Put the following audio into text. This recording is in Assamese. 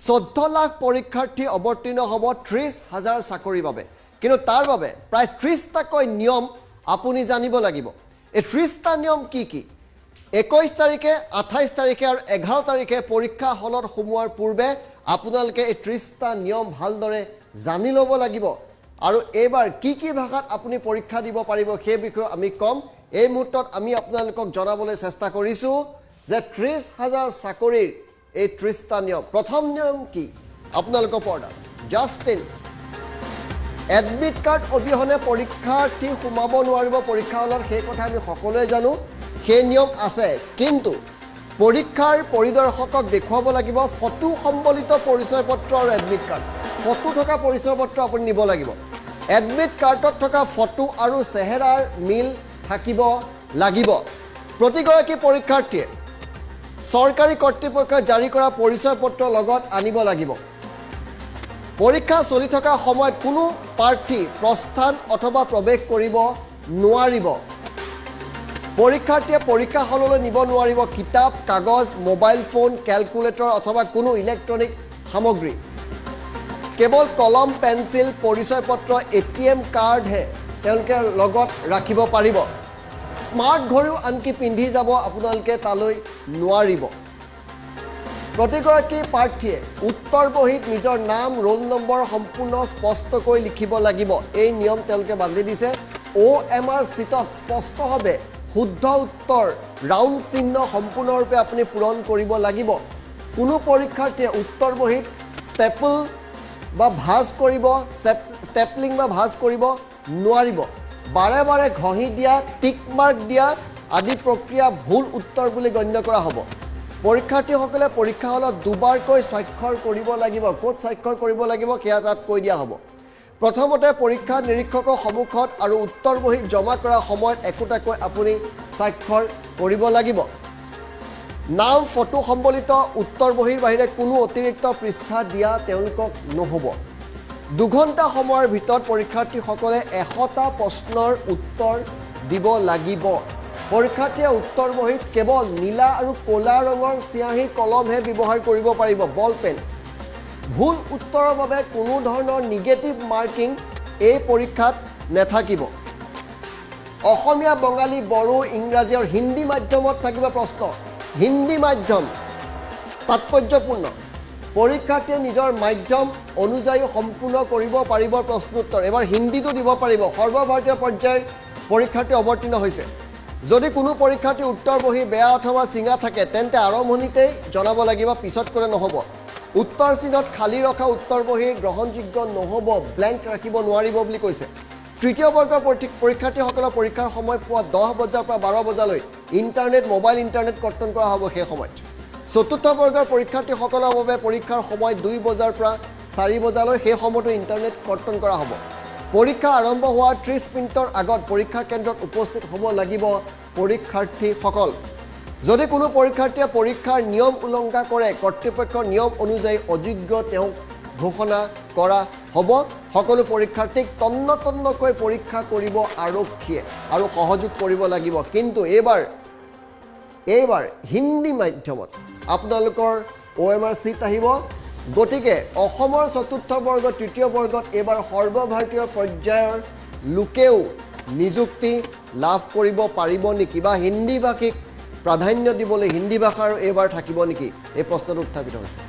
14 লাখ পৰীক্ষাৰ্থী অৱতীৰ্ণ হ'ব 30,000 চাকৰিৰ বাবে কিন্তু তাৰ বাবে প্ৰায় 30টাকৈ নিয়ম আপুনি জানিব লাগিব এই 30টা নিয়ম কি 21 তাৰিখে 28 তাৰিখে আৰু 11 তাৰিখে পৰীক্ষা হলত সোমোৱাৰ পূৰ্বে আপোনালোকে এই 30টা নিয়ম ভালদৰে জানি ল'ব লাগিব আৰু এবাৰ কি ভাষাত আপুনি পৰীক্ষা দিব পাৰিব সেই বিষয়ে আমি কম এই মুহূৰ্তত আমি আপোনালোকক জনাবলৈ চেষ্টা কৰিছো যে 30,000 চাকৰিৰ এই 30টা নিয়ম প্ৰথম নিয়ম কি আপোনালোকৰ পৰ্দাত জাষ্টিন এডমিট কাৰ্ড অবিহনে পৰীক্ষাৰ্থী সোমাব নোৱাৰিব পৰীক্ষা হলত সেই কথা আমি সকলোৱে জানো সেই নিয়ম আছে কিন্তু পৰীক্ষাৰ পৰিদৰ্শকক দেখুৱাব লাগিব ফটো সম্বলিত পৰিচয় পত্ৰ আৰু এডমিট কাৰ্ড ফটো থকা পৰিচয় পত্ৰ আপুনি নিব লাগিব এডমিট কাৰ্ডত থকা ফটো আৰু চেহেৰাৰ মিল থাকিব লাগিব প্ৰতিগৰাকী পৰীক্ষাৰ্থীয়ে চৰকাৰী কৰ্তৃপক্ষই জাৰি কৰা পৰিচয় পত্ৰ লগত আনিব লাগিব পৰীক্ষা চলি থকা সময়ত কোনো প্ৰাৰ্থী প্ৰস্থান অথবা প্ৰৱেশ কৰিব নোৱাৰিব পৰীক্ষাৰ্থীয়ে পৰীক্ষা হললৈ নিব নোৱাৰিব কিতাপ কাগজ মোবাইল ফোন ক্যালকুলেটৰ অথবা কোনো ইলেক্ট্ৰনিক সামগ্ৰী কেৱল কলম পেন্সিল পৰিচয় পত্ৰ এটিএম কাৰ্ডহে তেওঁলোকে লগত ৰাখিব পাৰিব স্মাৰ্ট ঘড়ীও আনকি পিন্ধি যাব আপোনালোকে তালৈ নোৱাৰিব প্ৰতিগৰাকী প্ৰাৰ্থীয়ে উত্তৰ বহীত নিজৰ নাম ৰোল নম্বৰ সম্পূৰ্ণ স্পষ্টকৈ লিখিব লাগিব এই নিয়ম তেওঁলোকে বান্ধি দিছে OMR চিটত স্পষ্টভাৱে শুদ্ধ উত্তৰ ৰাউণ্ড চিহ্ন সম্পূৰ্ণৰূপে আপুনি পূৰণ কৰিব লাগিব কোনো পৰীক্ষাৰ্থীয়ে উত্তৰ বহীত ষ্টেপল বা ভাঁজ কৰিব ষ্টেপলিং বা ভাঁজ কৰিব নোৱাৰিব বাৰে বাৰে ঘঁহি দিয়া টিক মাৰ্ক দিয়া আদি প্ৰক্ৰিয়া ভুল উত্তৰ বুলি গণ্য কৰা হ'ব পৰীক্ষাৰ্থীসকলে পৰীক্ষা হলত দুবাৰকৈ স্বাক্ষৰ কৰিব লাগিব ক'ত স্বাক্ষৰ কৰিব লাগিব সেয়া তাত কৈ দিয়া হ'ব প্ৰথমতে পৰীক্ষা নিৰীক্ষকৰ সন্মুখত আৰু উত্তৰ বহী জমা কৰা সময়ত একোটাকৈ আপুনি স্বাক্ষৰ কৰিব লাগিব নাম ফটো সম্বলিত উত্তৰ বহীৰ বাহিৰে কোনো অতিৰিক্ত পৃষ্ঠা দিয়া তেওঁলোকক নহ'ব 2 ঘণ্টা সময়ৰ ভিতৰত পৰীক্ষাৰ্থীসকলে 100টা প্ৰশ্নৰ উত্তৰ দিব লাগিব পৰীক্ষাৰ্থীয়ে উত্তৰ বহীত কেৱল নীলা আৰু ক'লা ৰঙৰ চিয়াহী কলমহে ব্যৱহাৰ কৰিব পাৰিব বল পেন ভুল উত্তৰৰ বাবে কোনো ধৰণৰ নিগেটিভ মাৰ্কিং এই পৰীক্ষাত নেথাকিব অসমীয়া বঙালী বড়ো ইংৰাজী আৰু হিন্দী মাধ্যমত থাকিব প্ৰশ্ন হিন্দী মাধ্যম তাৎপৰ্যপূৰ্ণ পৰীক্ষাৰ্থীয়ে নিজৰ মাধ্যম অনুযায়ী সম্পূৰ্ণ কৰিব পাৰিব প্ৰশ্নোত্তৰ এবাৰ হিন্দীটো দিব পাৰিব সৰ্বভাৰতীয় পৰ্যায়ৰ পৰীক্ষাৰ্থী অৱতীৰ্ণ হৈছে যদি কোনো পৰীক্ষাৰ্থী উত্তৰ বহী বেয়া অথবা চিঙা থাকে তেন্তে আৰম্ভণিতেই জনাব লাগিব পিছত ক'লে নহ'ব উত্তৰ চিহ্নত খালী ৰখা উত্তৰ বহী গ্ৰহণযোগ্য নহ'ব ব্লেংক ৰাখিব নোৱাৰিব বুলি কৈছে তৃতীয় বৰ্গৰ পৰীক্ষাৰ্থীসকলৰ পৰীক্ষাৰ সময় পুৱা 10 বজাৰ পৰা 12 বজালৈ ইণ্টাৰনেট মোবাইল ইণ্টাৰনেট কৰ্তন কৰা হ'ব সেই সময়ত চতুৰ্থ বৰ্গৰ পৰীক্ষাৰ্থীসকলৰ বাবে পৰীক্ষাৰ সময় 2 বজাৰ পৰা 4 বজালৈ সেই সময়তো ইণ্টাৰনেট কৰ্তন কৰা হ'ব পৰীক্ষা আৰম্ভ হোৱাৰ 30 মিনিটৰ আগত পৰীক্ষা কেন্দ্ৰত উপস্থিত হ'ব লাগিব পৰীক্ষাৰ্থীসকল যদি কোনো পৰীক্ষাৰ্থীয়ে পৰীক্ষাৰ নিয়ম উলংঘা কৰে কৰ্তৃপক্ষৰ নিয়ম অনুযায়ী অযোগ্য তেওঁক ঘোষণা কৰা হ'ব সকলো পৰীক্ষাৰ্থীক তন্নতন্নকৈ পৰীক্ষা কৰিব আৰক্ষীয়ে আৰু সহযোগ কৰিব লাগিব কিন্তু এইবাৰ হিন্দী মাধ্যমত আপোনালোকৰ OMR চিট আহিব গতিকে অসমৰ চতুৰ্থ বৰ্গ তৃতীয় বৰ্গত এইবাৰ সৰ্বভাৰতীয় পৰ্যায়ৰ লোকেও নিযুক্তি লাভ কৰিব পাৰিব নেকি বা হিন্দী ভাষিক প্ৰাধান্য দিবলৈ হিন্দী ভাষাৰ এইবাৰ থাকিব নেকি এই প্ৰশ্নটো উত্থাপিত হৈছে